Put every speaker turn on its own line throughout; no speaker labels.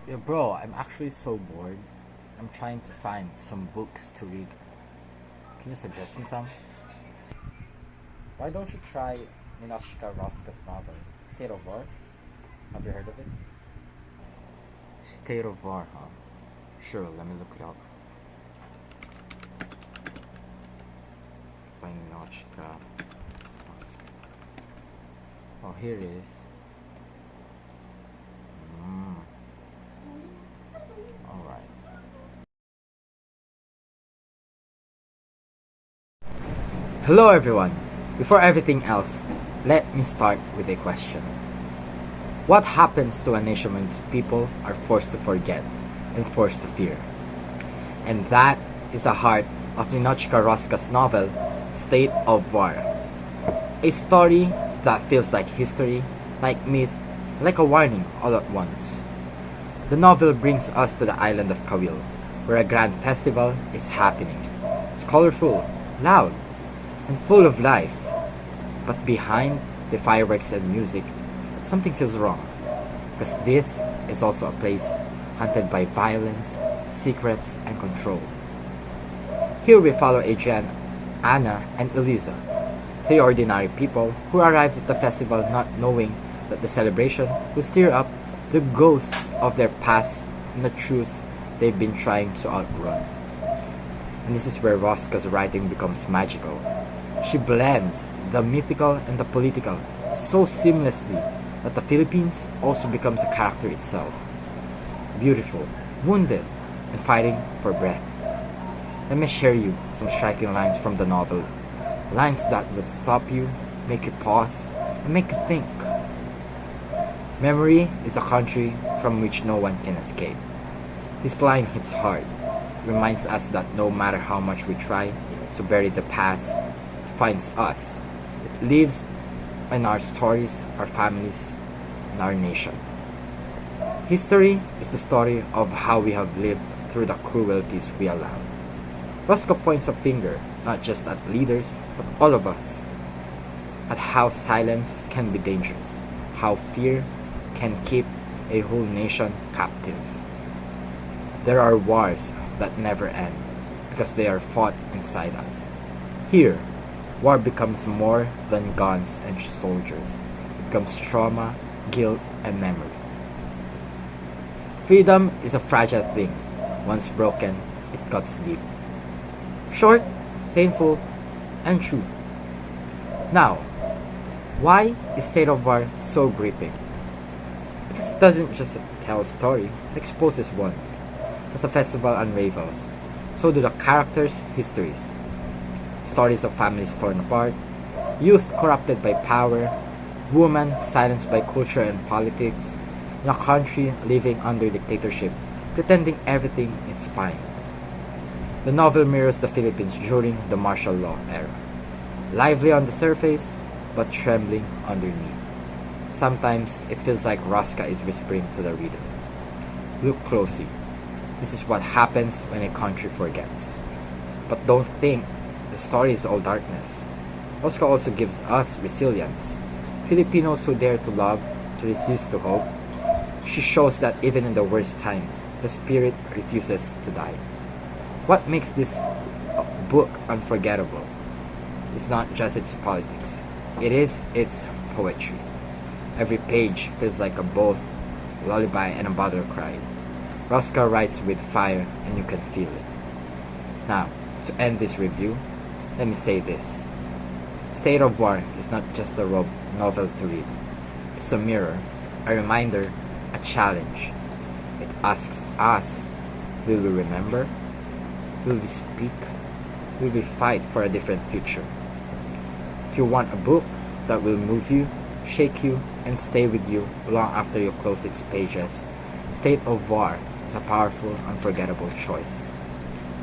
Yeah, bro, I'm actually so bored. I'm trying to find some books to read. Can you suggest me some? Why don't you try Minoshika Roska's novel, State of War? Have you heard of it? State of War, huh? Sure, let me look it up. By Minoshika Roska. Oh, here it is. Alright. Hello everyone! Before everything else, let me start with a question. What happens to a nation when its people are forced to forget and forced to fear? And that is the heart of Ninochka Roska's novel, State of War. A story that feels like history, like myth, like a warning all at once. The novel brings us to the island of Kawil, where a grand festival is happening. It's colorful, loud, and full of life. But behind the fireworks and music, something feels wrong. Because this is also a place haunted by violence, secrets, and control. Here we follow Adrian, Anna, and Eliza, three ordinary people who arrived at the festival not knowing that the celebration will stir up the ghosts of their past and the truth they've been trying to outrun. And this is where Roska's writing becomes magical. She blends the mythical and the political so seamlessly that the Philippines also becomes a character itself. Beautiful, wounded, and fighting for breath. Let me share you some striking lines from the novel. Lines that will stop you, make you pause, and make you think. Memory is a country from which no one can escape. This line hits hard. Reminds us that no matter how much we try to bury the past, it finds us. It lives in our stories, our families, and our nation. History is the story of how we have lived through the cruelties we allow. Roscoe points a finger not just at leaders, but all of us. At how silence can be dangerous, how fear can keep a whole nation captive. There are wars that never end because they are fought inside us. Here, war becomes more than guns and soldiers. It becomes trauma, guilt, and memory. Freedom is a fragile thing. Once broken, it cuts deep. Short, painful, and true. Now, why is State of War so gripping? Because it doesn't just tell a story, it exposes one. As the festival unravels, so do the characters' histories. Stories of families torn apart, youth corrupted by power, women silenced by culture and politics, in a country living under dictatorship, pretending everything is fine. The novel mirrors the Philippines during the martial law era. Lively on the surface, but trembling underneath. Sometimes it feels like Roska is whispering to the reader. Look closely. This is what happens when a country forgets. But don't think the story is all darkness. Roska also gives us resilience. Filipinos who dare to love, to resist to hope. She shows that even in the worst times, the spirit refuses to die. What makes this book unforgettable is not just its politics. It is its poetry. Every page feels like a both lullaby and a battle cry. Roska writes with fire and you can feel it. Now, to end this review, let me say this. State of War is not just a novel to read. It's a mirror, a reminder, a challenge. It asks us, will we remember? Will we speak? Will we fight for a different future? If you want a book that will move you, shake you, and stay with you long after you close its pages, State of War is a powerful, unforgettable choice.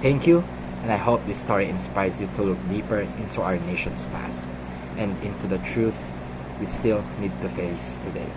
Thank you, and I hope this story inspires you to look deeper into our nation's past and into the truths we still need to face today.